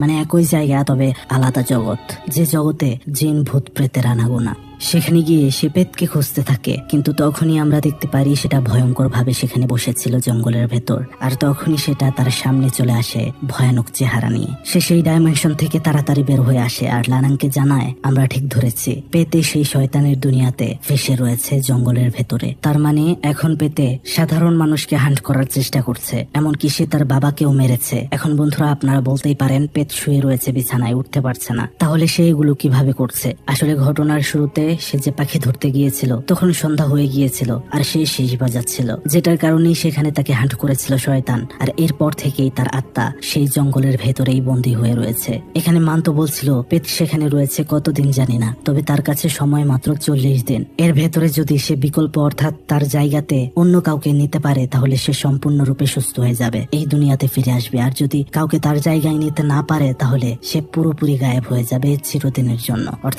মানে একই জায়গা তবে আলাদা জগৎ, যে জগতে জিন ভূত প্রেতের আনাগোনা। সেখানে গিয়ে সে পেতকে খুঁজতে থাকে, কিন্তু তখনই আমরা দেখতে পারি সেটা ভয়ঙ্কর ভাবে সেখানে বসেছিল জঙ্গলের ভেতর। আর তখনই সেটা তার সামনে চলে আসে ভয়ানক চেহারা নিয়ে। সে সেই ডাইমেনশন থেকে তাড়াতাড়ি বের হয়ে আসে আর লানাংকে জানায়, আমরা ঠিক ধরেছি, পেতে সেই শয়তানের দুনিয়াতে ফেসে রয়েছে জঙ্গলের ভেতরে। তার মানে এখন পেতে সাধারণ মানুষকে হান্ট করার চেষ্টা করছে, এমনকি সে তার বাবাকেও মেরেছে। এখন বন্ধুরা আপনারা বলতেই পারেন, পেত শুয়ে রয়েছে বিছানায়, উঠতে পারছে না, তাহলে সে এগুলো কিভাবে করছে? আসলে ঘটনার শুরুতে সে যে পাখি ধরতে গিয়েছিল তখন সন্ধ্যা হয়ে গিয়েছিল আর সে শেষ বাজাচ্ছিল, যেটার কারণেই সেখানে তাকে হান্ট করেছিল শয়তান। আর এরপর থেকেই তার আত্মা সেই জঙ্গলের ভেতরেই বন্দী হয়ে রয়েছে। এখানে মান্ত বলছিল পেত সেখানে রয়েছে কতদিন জানি না, তবে তার কাছে সময় মাত্র 40 দিন। এর ভেতরে যদি সে বিকল্প অর্থাৎ তার জায়গাতে অন্য কাউকে নিতে পারে তাহলে সে সম্পূর্ণরূপে সুস্থ হয়ে যাবে, এই দুনিয়াতে ফিরে আসবে। আর যদি কাউকে তার জায়গায় নিতে না পারে তাহলে সে পুরোপুরি গায়েব হয়ে যাবে চিরদিনের জন্য। অর্থাৎ